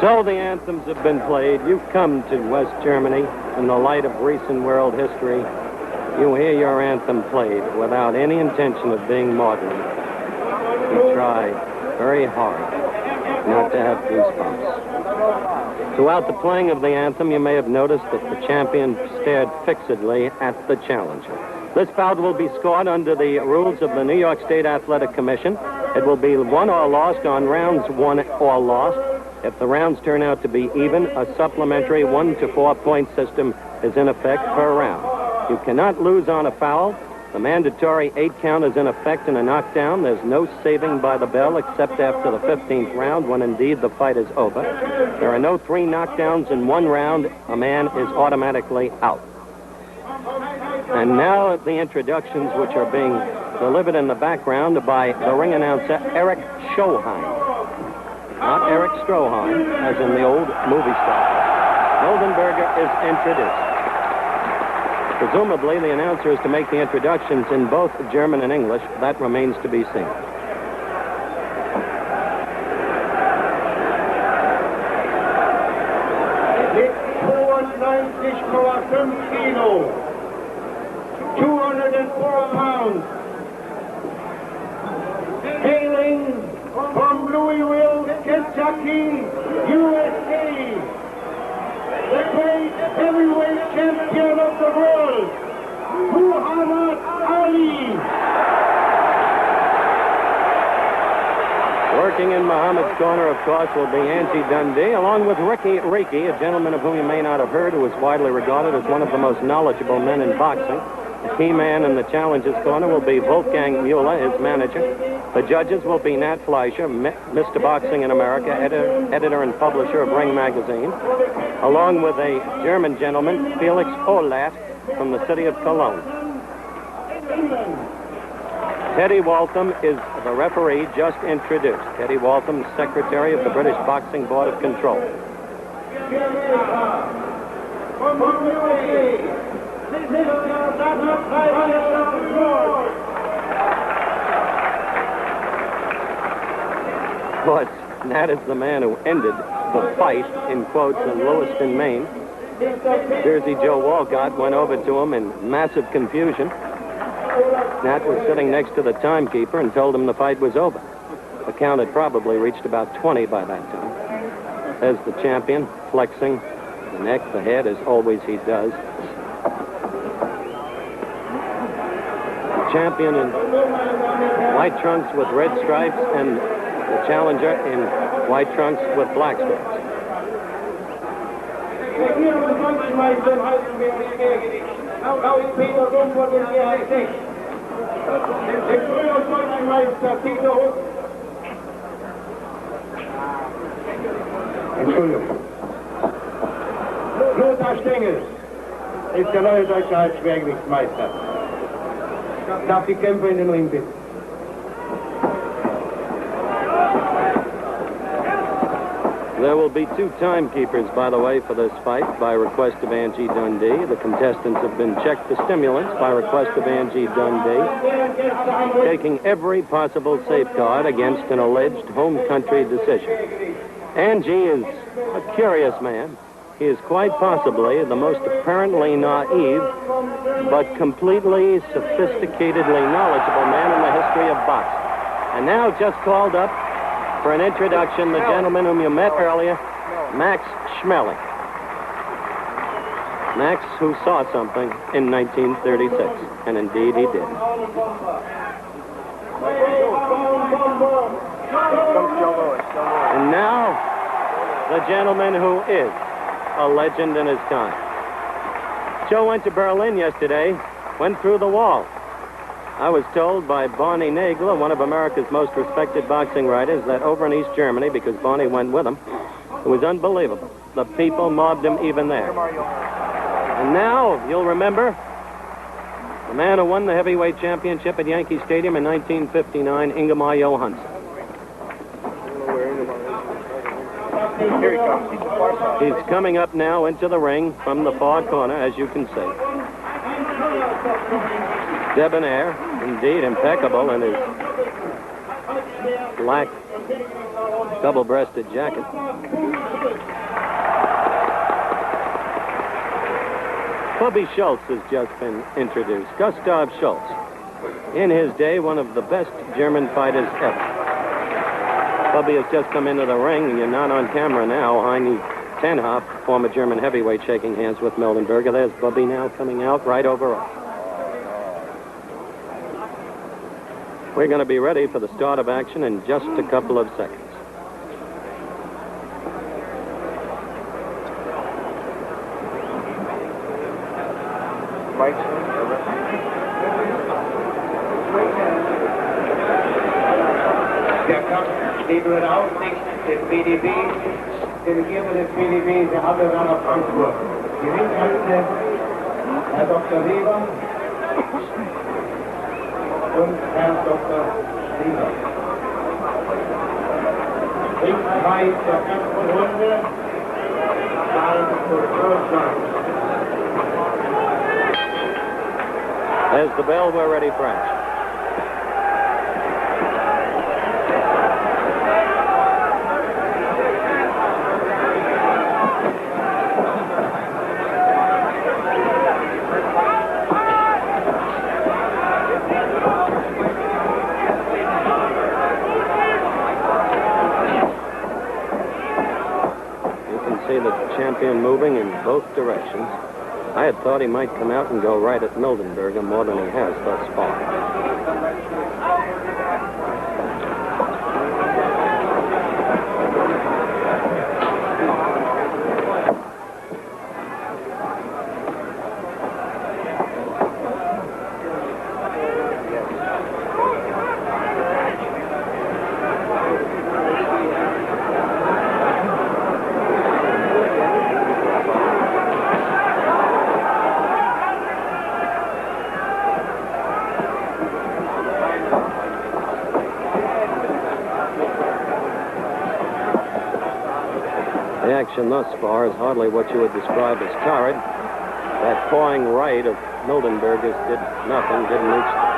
So the anthems have been played. You've come to West Germany in the light of recent world history. You hear your anthem played without any intention of being maudlin. You try very hard not to have goosebumps. Throughout the playing of the anthem, you may have noticed that the champion stared fixedly at the challenger. This bout will be scored under the rules of the New York State Athletic Commission. It will be won or lost on rounds won or lost. If the rounds turn out to be even, a supplementary 1 to 4 point system is in effect per round. You cannot lose on a foul. The mandatory 8 count is in effect in a knockdown. There's no saving by the bell except after the 15th round, when indeed the fight is over. There are no 3 knockdowns in 1 round. A man is automatically out. And now the introductions, which are being delivered in the background by the ring announcer, Eric Schoheim. Not Eric Stroheim, as in the old movie star. Mildenberger is introduced. Presumably, the announcer is to make the introductions in both German and English. That remains to be seen. Mit 92,5 Kilo, 204 pounds, hailing from Louisville, Kentucky, USA, the great heavyweight champion of the world, Muhammad Ali. Working in Muhammad's corner, of course, will be Angie Dundee, along with Ricky Reiki, a gentleman of whom you may not have heard, who is widely regarded as one of the most knowledgeable men in boxing. The key man in the challenger's corner will be Wolfgang Mueller, his manager. The judges will be Nat Fleischer, Mr. Boxing in America, editor and publisher of Ring Magazine, along with a German gentleman, Felix Olat, from the city of Cologne. Teddy Waltham is the referee just introduced. Teddy Waltham, secretary of the British Boxing Board of Control. Of course, Nat is the man who ended the fight, in quotes, in Lewiston, Maine. Jersey Joe Walcott went over to him in massive confusion. Nat was sitting next to the timekeeper and told him the fight was over. The count had probably reached about 20 by that time. There's the champion, flexing the neck, the head, as always he does. The champion in white trunks with red stripes, and the challenger in white trunks with black stripes. Entschuldigung. Lothar Stengel ist der neue deutsche Halbschwergewichtsmeister. Darf die Kämpfer in den Ring bitten. There will be 2 timekeepers, by the way, for this fight, by request of Angie Dundee. The contestants have been checked for stimulants by request of Angie Dundee, taking every possible safeguard against an alleged home country decision. Angie is a curious man. He is quite possibly the most apparently naive, but completely sophisticatedly knowledgeable man in the history of boxing. And now just called up for an introduction, the gentleman whom you met earlier, Max Schmeling. Max, who saw something in 1936, and indeed he did. And now, the gentleman who is a legend in his time. Joe went to Berlin yesterday, went through the wall. I was told by Barney Nagler, one of America's most respected boxing writers, that over in East Germany, because Barney went with him, it was unbelievable. The people mobbed him even there. And now, you'll remember, the man who won the heavyweight championship at Yankee Stadium in 1959, Ingemar Johansson. Here he comes. He's coming up now into the ring from the far corner, as you can see. Debonair, indeed impeccable in his black double-breasted jacket. Bubby Schultz has just been introduced. Gustav Schultz. In his day, one of the best German fighters ever. Bubby has just come into the ring. You're not on camera now. Heini Tenhoff, former German heavyweight, shaking hands with Mildenberger. There's Bubby now coming out right over us. We're going to be ready for the start of action in just a couple of seconds. Der Kampf steht nur in Aussicht des BDB, Delegierter des BDB, der Abwehrwerner Frankfurt. Die Ringärzte, Herr Dr. Weber und Herr Dr. Weber. Ring 2 der ersten Runde, Karl for the first round. There's the bell. We're ready for action. See the champion moving in both directions. I had thought he might come out and go right at Mildenberger more than he has thus far. The action thus far is hardly what you would describe as torrid. That pawing right of Mildenberger's did nothing, didn't reach the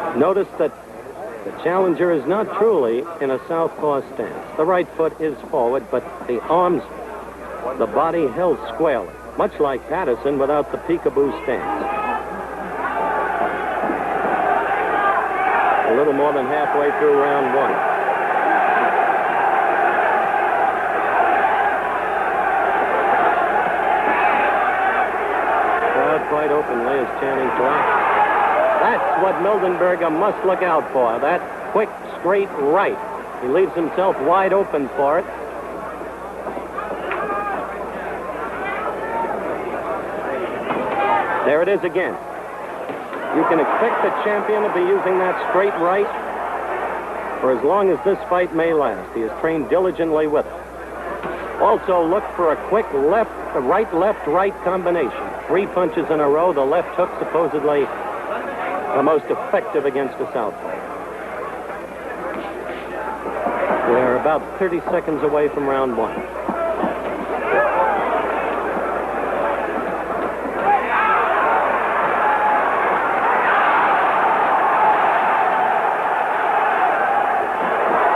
champion. Notice that the challenger is not truly in a southpaw stance. The right foot is forward, but the arms, the body held squarely, much like Patterson without the peekaboo stance. A little more than halfway through round one. Quite openly is chanting for it. That's what Mildenberger must look out for, that quick, straight right. He leaves himself wide open for it. There it is again. You can expect the champion to be using that straight right for as long as this fight may last. He has trained diligently with it. Also look for a quick right combination. 3 punches in a row, the left hook supposedly the most effective against a southpaw. We're about 30 seconds away from round one.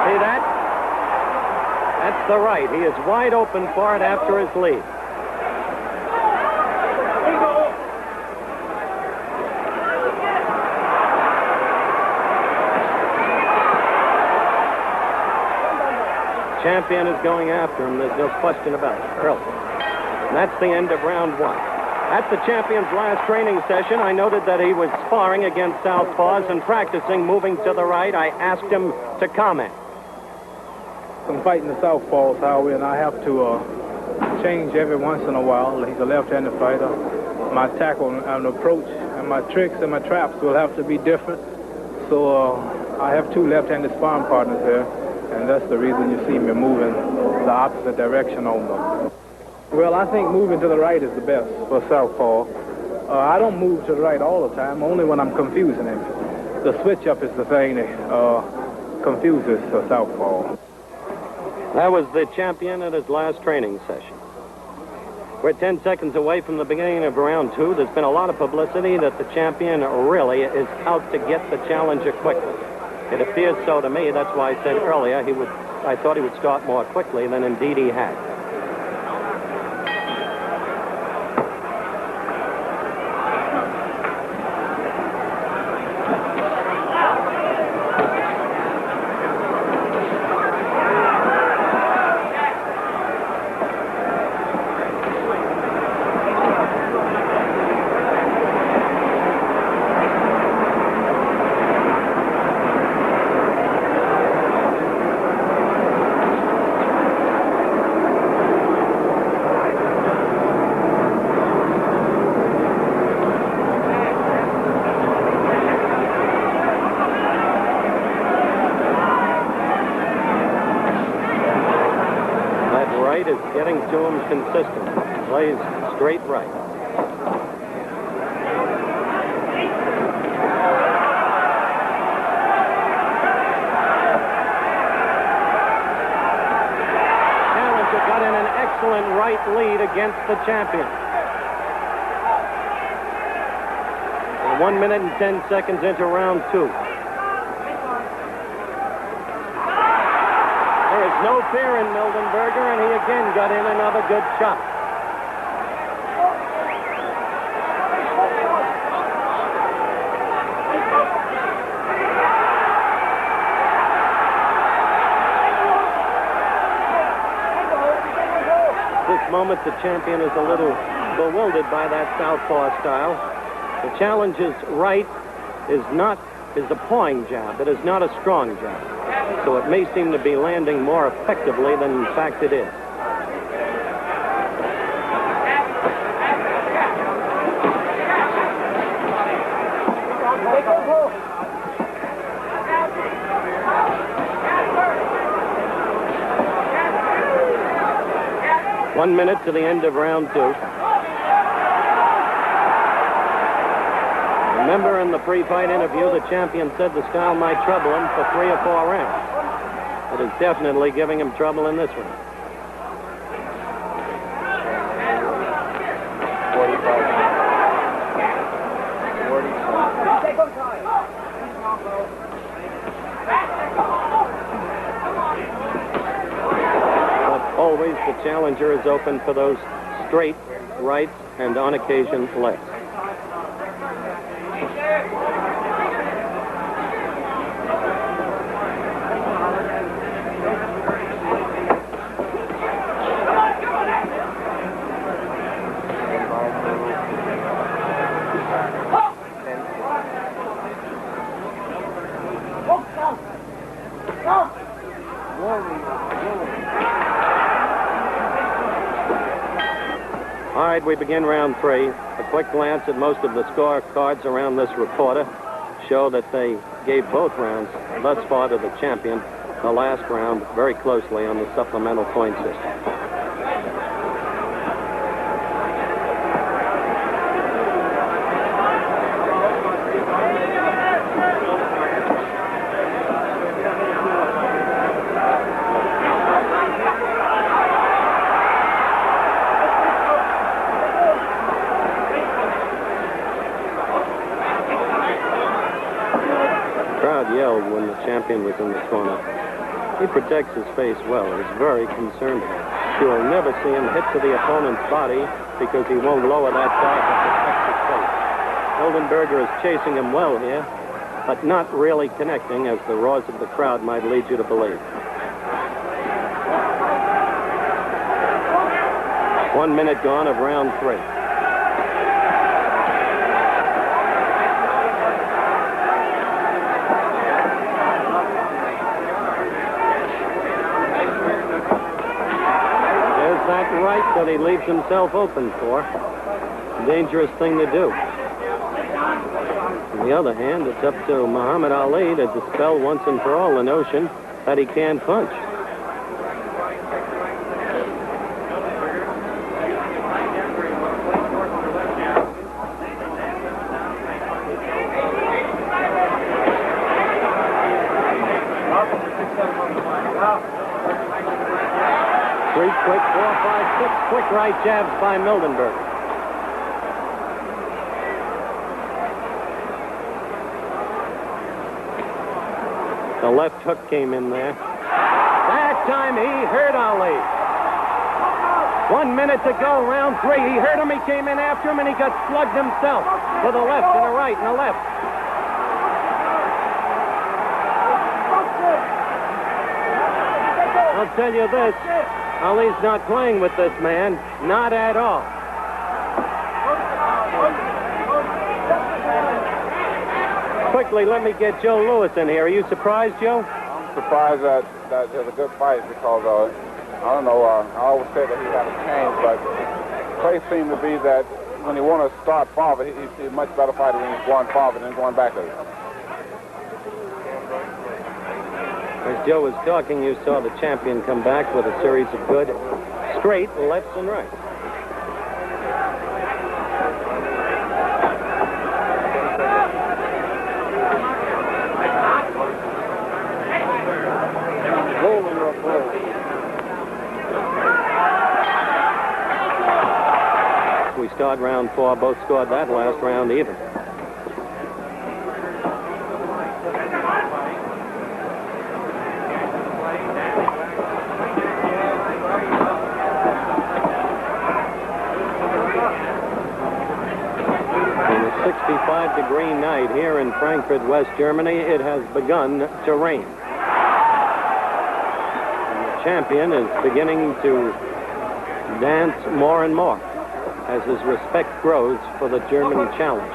See that? That's the right. He is wide open for it after his lead. Champion is going after him. There's no question about it. Early. And that's the end of round one. At the champion's last training session, I noted that he was sparring against southpaws and practicing moving to the right. I asked him to comment. I'm fighting the southpaws, Howie, and I have to change every once in a while. He's a left-handed fighter. My tackle and approach and my tricks and my traps will have to be different. So I have 2 left-handed sparring partners here. And that's the reason you see me moving the opposite direction on them. Well, I think moving to the right is the best for southpaw. I don't move to the right all the time, only when I'm confusing him. The switch-up is the thing that confuses a southpaw. That was the champion at his last training session. We're 10 seconds away from the beginning of round 2. There's been a lot of publicity that the champion really is out to get the challenger quickly. It appears so to me. That's why I said earlier I thought he would start more quickly than indeed he had. Is getting to him consistent. Plays straight right. Challenger got in an excellent right lead against the champion. And 1 minute and 10 seconds into round 2. No fear in Mildenberger, and he again got in another good shot. At this moment, the champion is a little bewildered by that southpaw style. The challenger's right is a pawing jab. It is not a strong jab. So it may seem to be landing more effectively than in fact it is. One minute to the end of round 2. Remember in the pre-fight interview, the champion said the style might trouble him for 3 or 4 rounds. It is definitely giving him trouble in this round. 45. But always the challenger is open for those straight rights and on occasion lefts. All right, we begin round 3. A quick glance at most of the score cards around this reporter show that they gave both rounds thus far to the champion, the last round very closely on the supplemental point system. Yelled when the champion was in the corner. He protects his face well. He's very concerned about it. You'll never see him hit to the opponent's body because he won't lower that guard to protect his face. Mildenberger is chasing him well here, but not really connecting, as the roars of the crowd might lead you to believe. 1 minute gone of round 3. That right that he leaves himself open for. A dangerous thing to do. On the other hand, it's up to Muhammad Ali to dispel once and for all the notion that he can punch. Three quick, 4, 5, 6 quick right jabs by Mildenberger. The left hook came in there. That time he hurt Ali. 1 minute to go, round 3. He hurt him, he came in after him, and he got slugged himself. To the left and the right and the left. I'll tell you this, Ali's not playing with this man. Not at all. Quickly, let me get Joe Louis in here. Are you surprised, Joe? I'm surprised that there's a good fight because, I don't know, I always said that he had a chance, but Clay seemed to be that when he want to start forward, he's a much better fighter when he's going forward than going backwards. As Joe was talking, you saw the champion come back with a series of good straight lefts and rights. We start round 4, both scored that last round even. On a 65-degree night here in Frankfurt, West Germany, it has begun to rain. And the champion is beginning to dance more and more as his respect grows for the German challenge.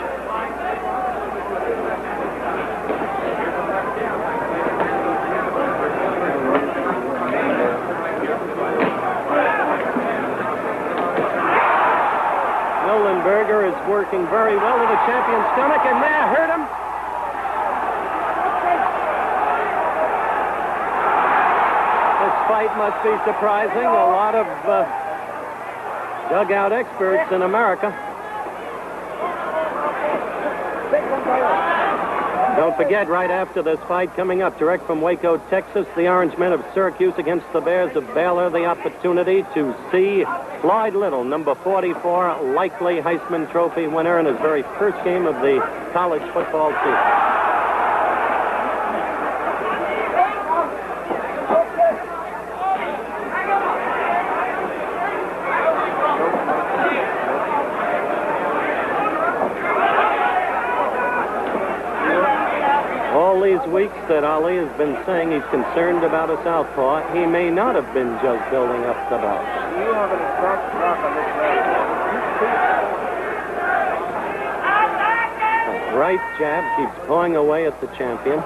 Mildenberger is working very well to the champion's stomach, and there hurt him. This fight must be surprising. A lot of dugout experts in America. Don't forget, right after this fight, coming up direct from Waco, Texas, the Orange Men of Syracuse against the Bears of Baylor, the opportunity to see Floyd Little, number 44, likely Heisman Trophy winner in his very first game of the college football season. These weeks that Ali has been saying he's concerned about a southpaw, he may not have been just building up the bout. Do you have an exact mark on this man? Right jab keeps pawing away at the champion.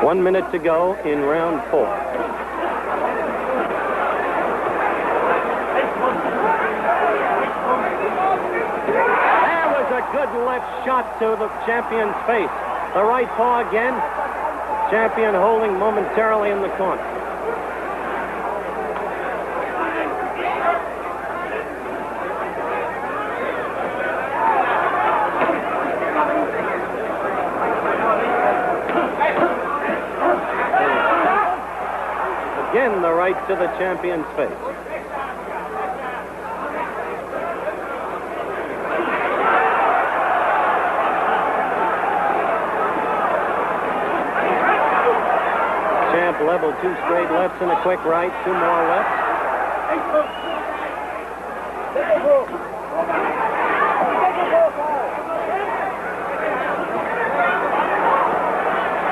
1 minute to go in round 4. Good left shot to the champion's face. The right paw again. Champion holding momentarily in the corner. Again, the right to the champion's face. Level, 2 straight lefts and a quick right, 2 more lefts.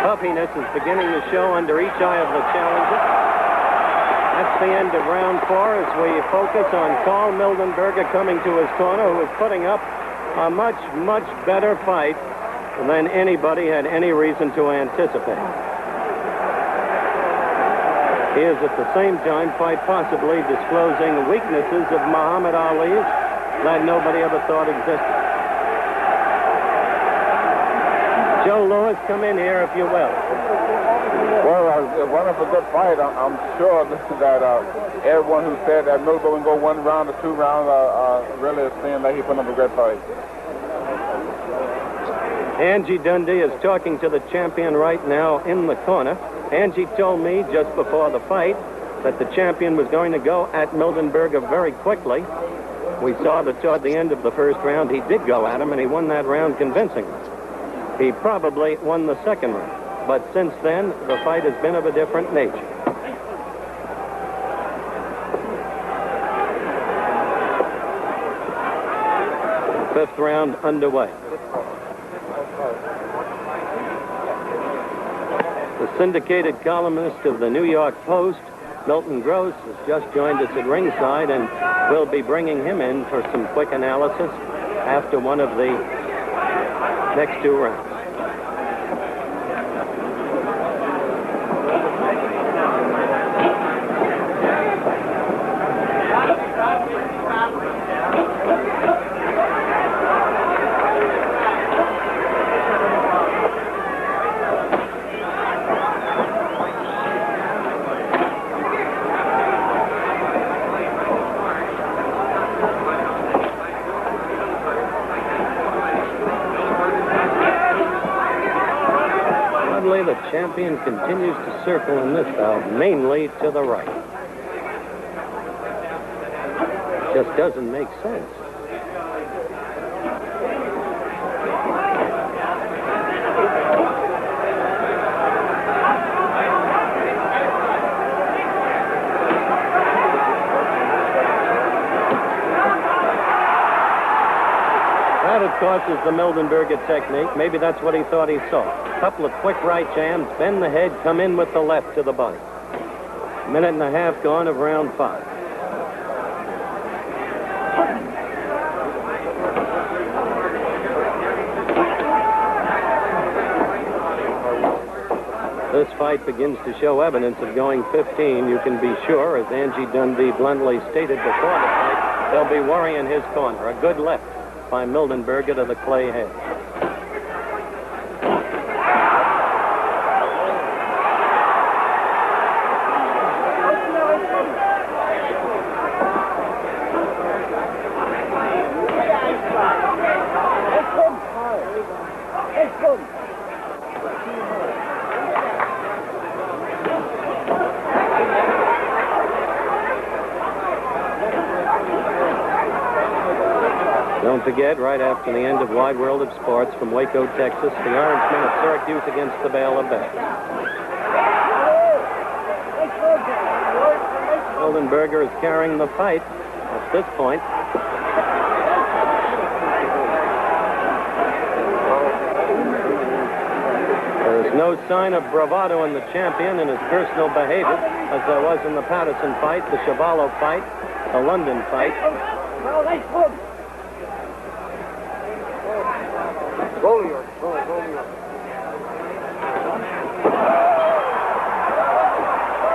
Puffiness is beginning to show under each eye of the challenger. That's the end of round 4 as we focus on Karl Mildenberger coming to his corner, who is putting up a much, much better fight than anybody had any reason to anticipate. He is at the same time quite possibly disclosing weaknesses of Muhammad Ali's that nobody ever thought existed. Joe Louis, come in here if you will. Well, it was a good fight. I'm sure that everyone who said that Mildenberger would go 1 round or 2 rounds really is saying that he put up a great fight. Angie Dundee is talking to the champion right now in the corner. Angie told me just before the fight that the champion was going to go at Mildenberger very quickly. We saw that toward the end of the first round he did go at him, and he won that round convincingly. He probably won the second round, but since then, the fight has been of a different nature. Fifth round underway. The syndicated columnist of the New York Post, Milton Gross, has just joined us at ringside, and we'll be bringing him in for some quick analysis after one of the next two rounds. The champion continues to circle in this bout, mainly to the right. Just doesn't make sense. That, of course, is the Mildenberger technique. Maybe that's what he thought he saw. A couple of quick right jams, bend the head, come in with the left to the body. A minute and a half gone of round 5. This fight begins to show evidence of going 15. You can be sure, as Angie Dundee bluntly stated before the fight, they'll be worrying his corner. A good left by Mildenberger to the clay head. Don't forget, right after the end of Wide World of Sports from Waco, Texas, the Orangemen of Syracuse against the Baylor Bears. Mildenberger is carrying the fight at this point. There is no sign of bravado in the champion in his personal behavior, as there was in the Patterson fight, the Chavallo fight, the London fight.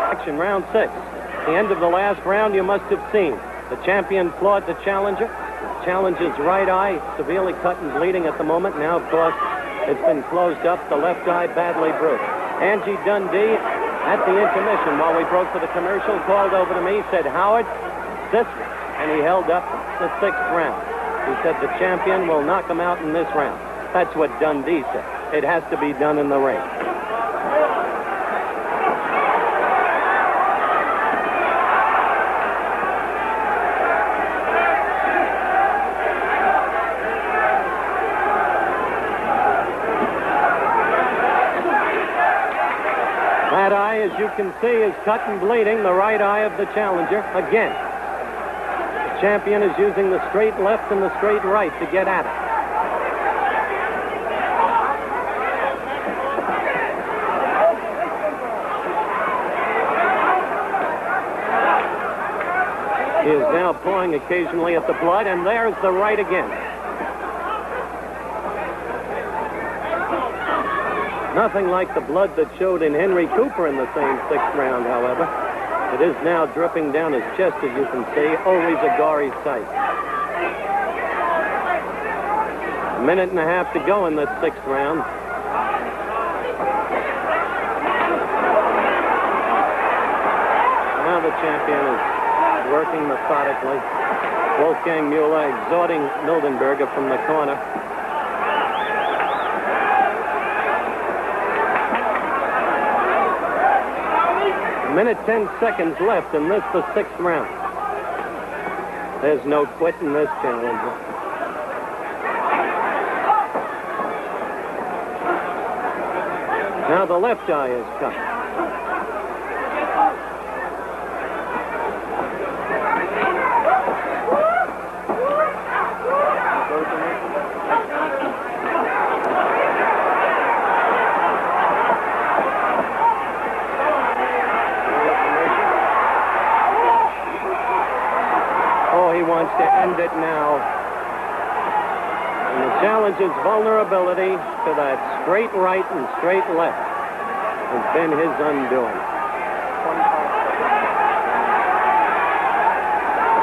Action, round 6. The end of the last round you must have seen. The champion floored the challenger. The challenger's right eye severely cut and bleeding at the moment. Now, of course, it's been closed up. The left eye badly bruised. Angie Dundee, at the intermission, while we broke for the commercial, called over to me, said, "Howard, this," and he held up the 6th round. He said the champion will knock him out in this round. That's what Dundee said. It has to be done in the ring. That eye, as you can see, is cut and bleeding, the right eye of the challenger. Again, the champion is using the straight left and the straight right to get at it. He is now pulling occasionally at the blood, and there's the right again. Nothing like the blood that showed in Henry Cooper in the same 6th round, however. It is now dripping down his chest, as you can see. Always a gory sight. A minute and a half to go in this 6th round. Now the champion is working methodically. Wolfgang Mueller exhorting Mildenberger from the corner. A minute 10 seconds left in this, the 6th round. There's no quit in this challenger. Now the left eye is cut. Oh, he wants to end it now. And the challenger's vulnerability to that straight right and straight left has been his undoing.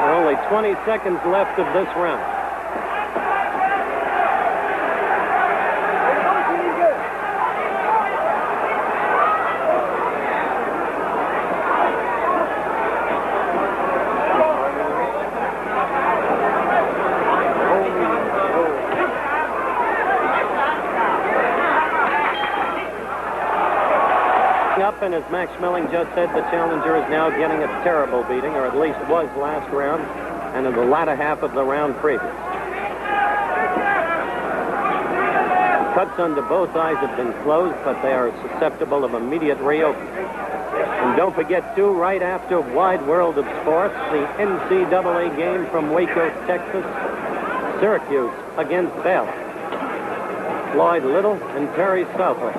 There are only 20 seconds left of this round. Up, and as Max Schmeling just said, the challenger is now getting a terrible beating, or at least was last round and in the latter half of the round previous. Cuts under both eyes have been closed, but they are susceptible of immediate reopening. And don't forget, too, right after Wide World of Sports, the NCAA game from Waco, Texas, Syracuse against Baylor. Floyd Little and Terry Southall.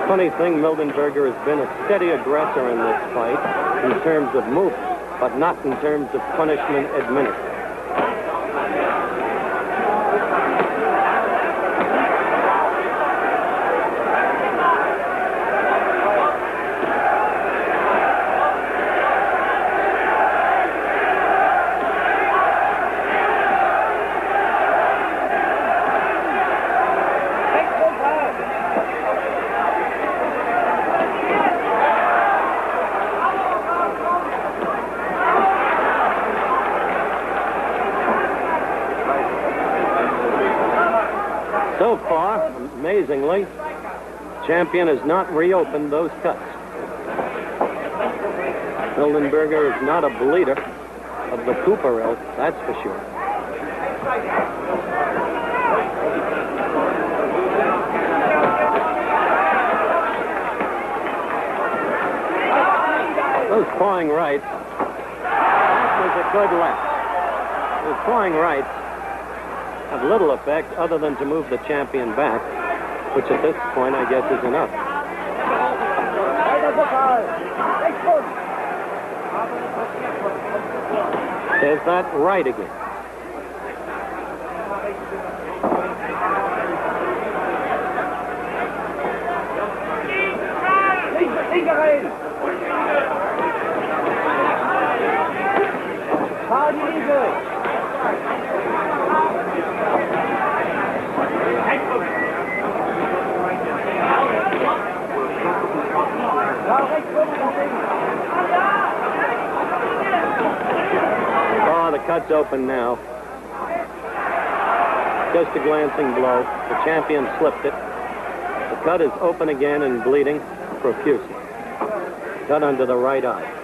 Funny thing, Mildenberger has been a steady aggressor in this fight in terms of movement, but not in terms of punishment administered. So far, amazingly, champion has not reopened those cuts. Mildenberger is not a bleeder of the Cooper ilk, that's for sure. Those pawing rights, that was a good left. Those pawing rights have little effect other than to move the champion back, which at this point I guess is enough. There's that right again. Oh, the cut's open now. Just a glancing blow. The champion slipped it. The cut is open again and bleeding profusely. Cut under the right eye.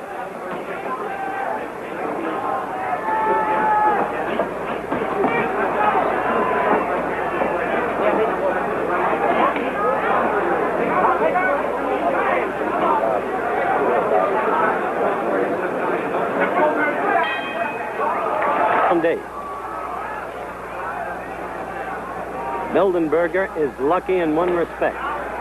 Mildenberger is lucky in one respect.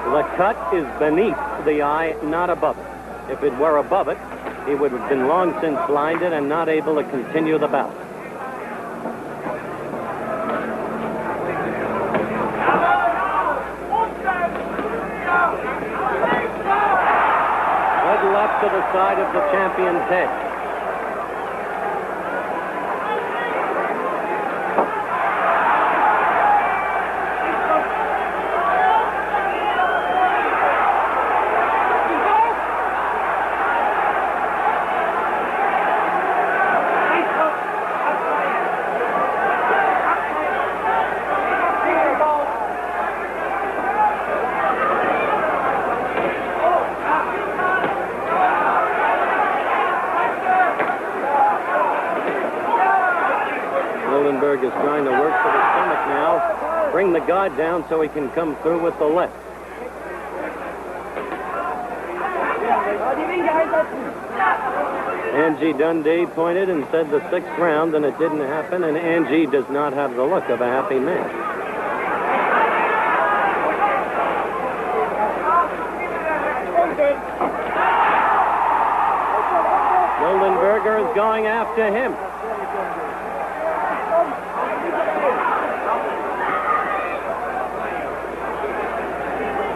The cut is beneath the eye, not above it. If it were above it, he would have been long since blinded and not able to continue the bout. Good left to the side of the champion's head. Lewis trying to work for the stomach now. Bring the guard down so he can come through with the left. Angie Dundee pointed and said the 6th round, and it didn't happen, and Angie does not have the look of a happy man. Mildenberger is going after him.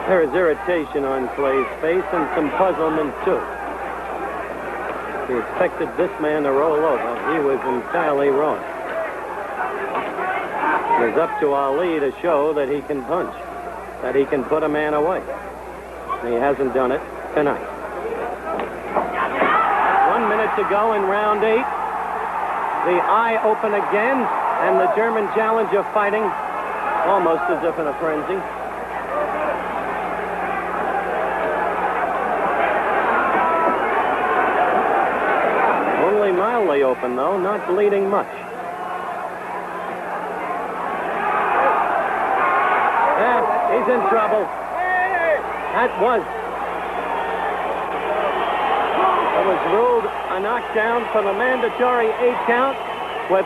There is irritation on Clay's face and some puzzlement, too. He expected this man to roll over. He was entirely wrong. It was up to Ali to show that he can punch, that he can put a man away. And he hasn't done it tonight. 1 minute to go in round 8. The eye open again, and the German challenger fighting almost as if in a frenzy. Only mildly open, though, not bleeding much. He's in trouble. That was. It was ruled a knockdown for the mandatory 8 count with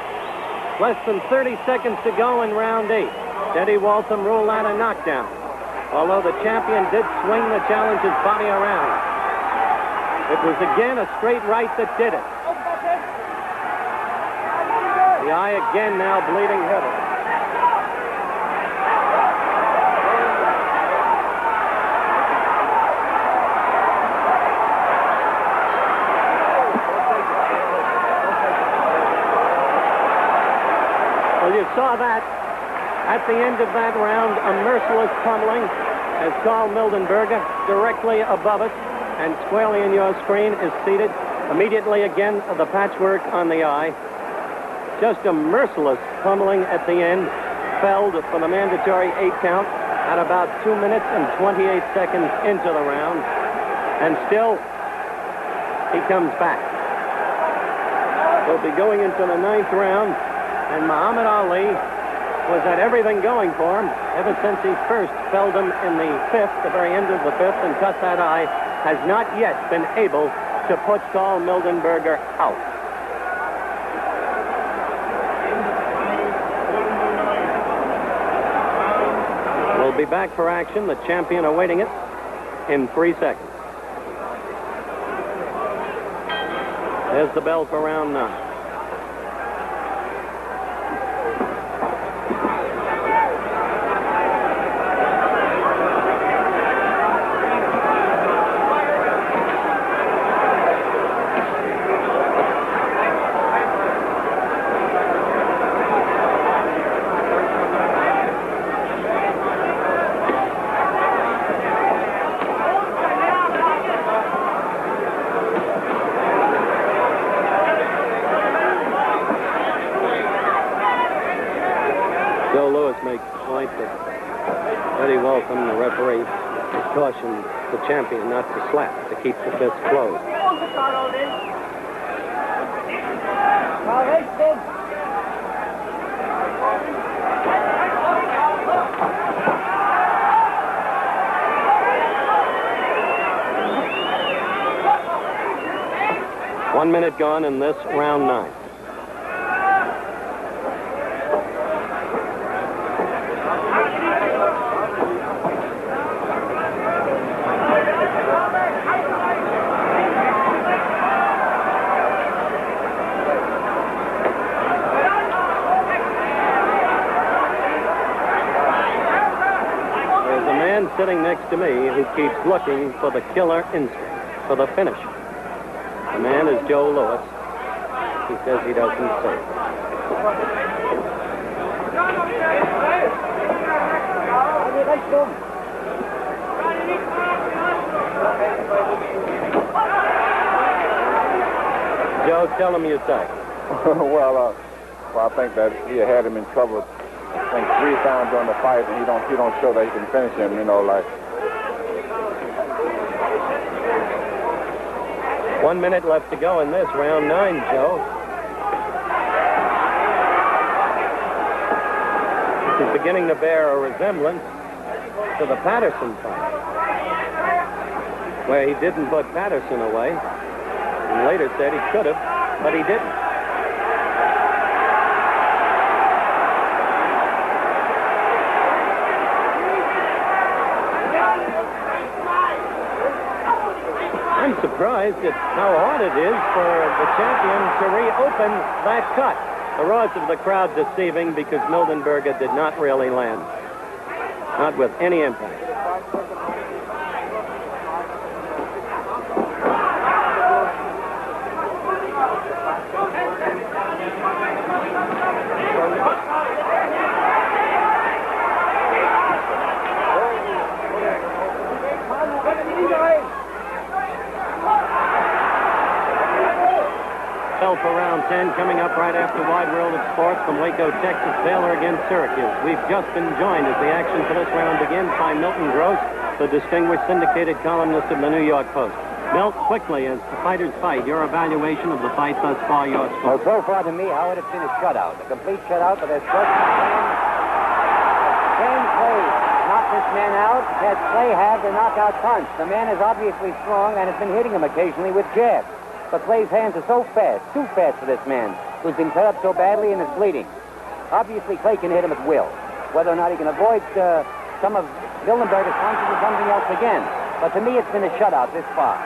less than 30 seconds to go in round 8. Teddy Waltham ruled that a knockdown, although the champion did swing the challenger's body around. It was again a straight right that did it. The eye again now bleeding heavily. Well, you saw that at the end of that round, a merciless pummeling as Karl Mildenberger, directly above us and squarely in your screen, is seated. Immediately again, the patchwork on the eye. Just a merciless pummeling at the end, felled for the mandatory 8 count at about 2 minutes and 28 seconds into the round. And still, he comes back. We'll be going into the 9th round, and Muhammad Ali was at everything going for him ever since he first felled him in the 5th, the very end of the 5th, and cut that eye. Has not yet been able to put Karl Mildenberger out. We'll be back for action, the champion awaiting it in 3 seconds. There's the bell for round 9. The referee cautioned the champion not to slap, to keep the fist closed. One minute gone in this round 9. Sitting next to me who keeps looking for the killer instinct, for the finish. The man is Joe Lewis. He says he doesn't say. Joe, tell him yourself. Well, I think that he had him in trouble. I think 3 times during the fight, and he don't show that he can finish him, you know, like. 1 minute left to go in this round 9, Joe. He's beginning to bear a resemblance to the Patterson fight, where he didn't put Patterson away, and later said he could have, but he didn't. I'm surprised at how hard it is for the champion to reopen that cut. The roars of the crowd deceiving because Mildenberger did not really land. Not with any impact. For round 10, coming up right after Wide World of Sports from Waco, Texas, Baylor against Syracuse. We've just been joined as the action for this round begins by Milton Gross, the distinguished syndicated columnist of the New York Post. Milt, quickly, as the fighters fight, your evaluation of the fight thus far, your score. Well, so far to me, Howard, it's been a shutout. A complete shutout, but there's just same play. Knocked this man out, has Clay have the knockout punch. The man is obviously strong and has been hitting him occasionally with jabs. But Clay's hands are so fast, too fast for this man, who's been cut up so badly and is bleeding. Obviously, Clay can hit him at will. Whether or not he can avoid some of Mildenberger's punches is something else again. But to me, it's been a shutout this far.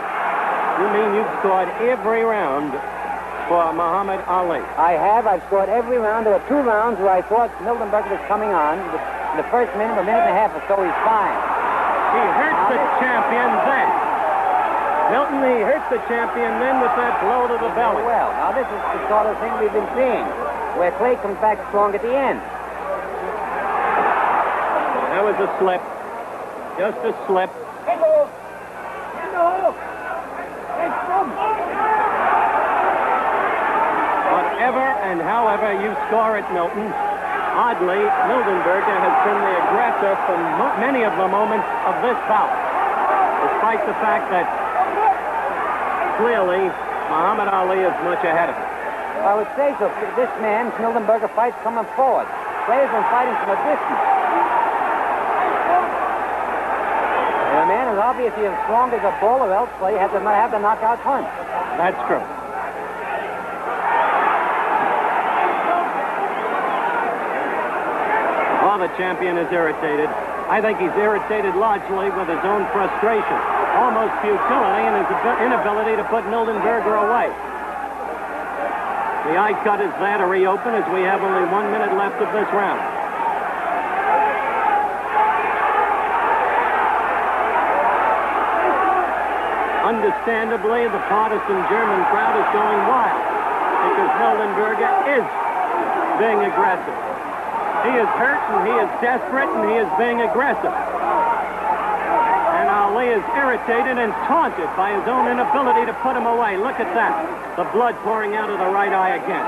You mean you've scored every round for Muhammad Ali? I have. I've scored every round. There were 2 rounds where I thought Mildenberger was coming on. The first minute, a minute and a half or so, he's fine. He hurts the champion then. Milton, he hurts the champion then with that blow to the belly. Well, now this is the sort of thing we've been seeing, where Clay comes back strong at the end. That was a slip. Just a slip. Whatever and however you score it, Milton, oddly, Mildenberger has been the aggressor for many of the moments of this bout, despite the fact that clearly, Muhammad Ali is much ahead of him. I would say so. This man, Mildenberger, fights coming forward. Clay has been fighting from a distance. And the man is obviously as strong as a bull, or else Clay has to have the knockout punch. That's true. Oh, the champion is irritated. I think he's irritated largely with his own frustration, almost futility, and his inability to put Mildenberger away. The eye cut is there to reopen as we have only 1 minute left of this round. Understandably, the partisan German crowd is going wild because Mildenberger is being aggressive. He is hurt, and he is desperate, and he is being aggressive. And Ali is irritated and taunted by his own inability to put him away. Look at that. The blood pouring out of the right eye again.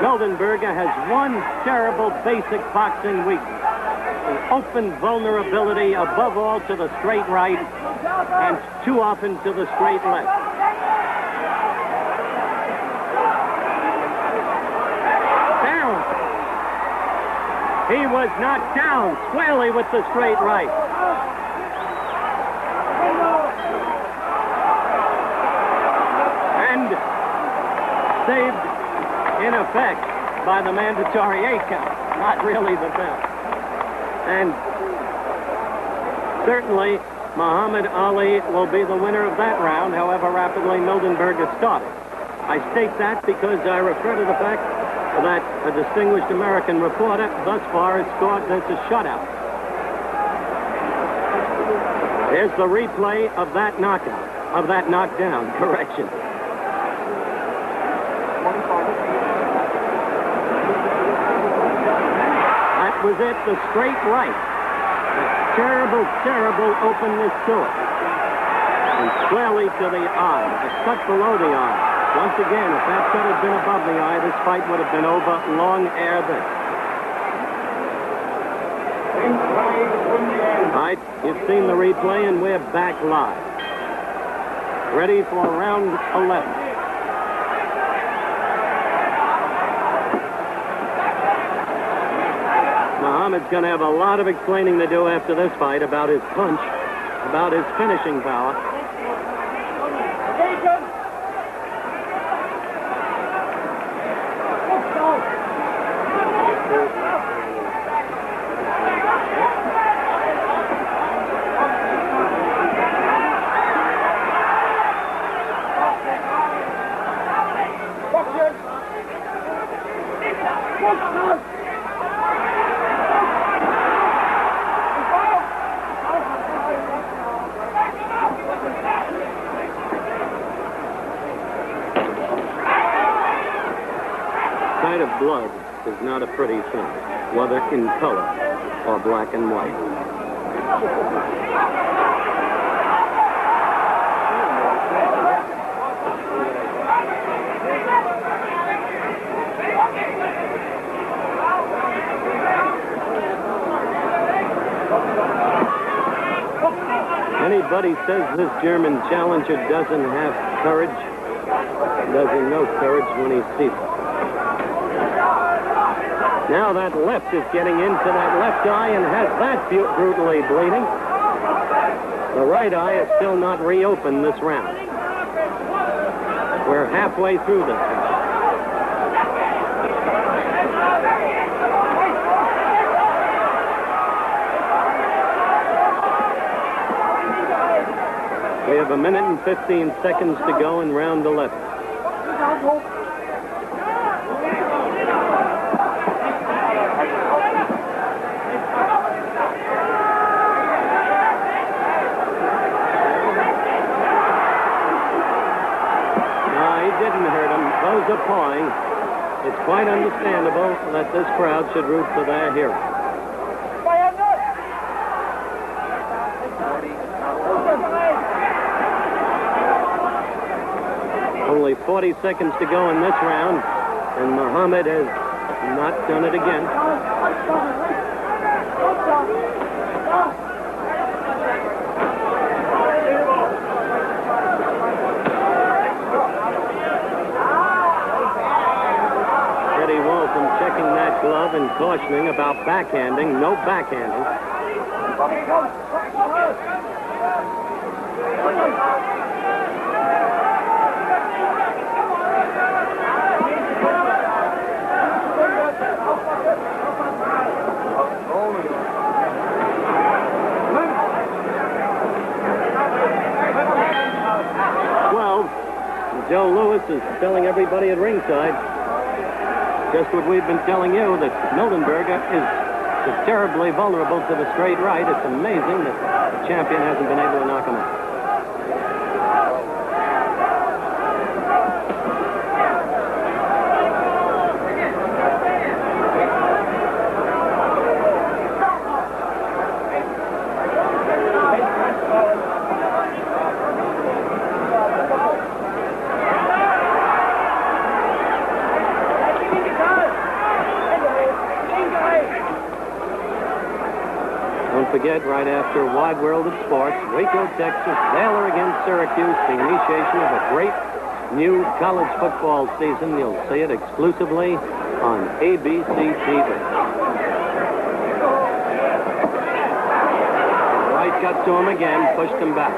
Mildenberger has one terrible basic boxing weakness. The open vulnerability, above all, to the straight right, and too often to the straight left. He was knocked down squarely with the straight right. And saved, in effect, by the mandatory 8 count. Not really the bell. And certainly, Muhammad Ali will be the winner of that round, however rapidly Mildenberger started. I state that because I refer to the fact that a distinguished American reporter thus far has scored this a shutout. Here's the replay of that knockout, of that knockdown, correction. That was it, the straight right. A terrible, terrible openness to it. And squarely to the eye, a cut below the eye. Once again, if that cut had been above the eye, this fight would have been over long ere this. All right, you've seen the replay, and we're back live. Ready for round 11. Muhammad's going to have a lot of explaining to do after this fight about his punch, about his finishing power. Sight of blood is not a pretty thing, whether in color or black and white. Anybody says this German challenger doesn't have courage, doesn't know courage when he sees it. Now that left is getting into that left eye and has that brutally bleeding. The right eye is still not reopened this round. We're halfway through this. We have 1 minute and 15 seconds to go in round 11. Those applying, it's quite understandable that this crowd should root for their hero. Only 40 seconds to go in this round, and Muhammad has not done it again. Checking that glove and cautioning about backhanding. No backhanding. Joe Louis is telling everybody at ringside just what we've been telling you, that Mildenberger is terribly vulnerable to the straight right. It's amazing that the champion hasn't been able to knock him out. Forget, right after Wide World of Sports, Waco, Texas, Baylor against Syracuse, the initiation of a great new college football season. You'll see it exclusively on ABC TV. Right cut to him again, pushed him back.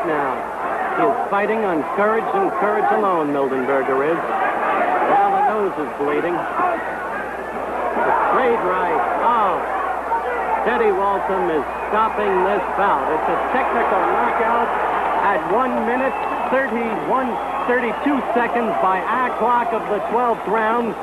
Now, he is fighting on courage and courage alone, Mildenberger is. Now the nose is bleeding. The straight right. Oh, Teddy Walton is stopping this bout. It's a technical knockout at 1 minute, 32 seconds by our clock of the 12th round.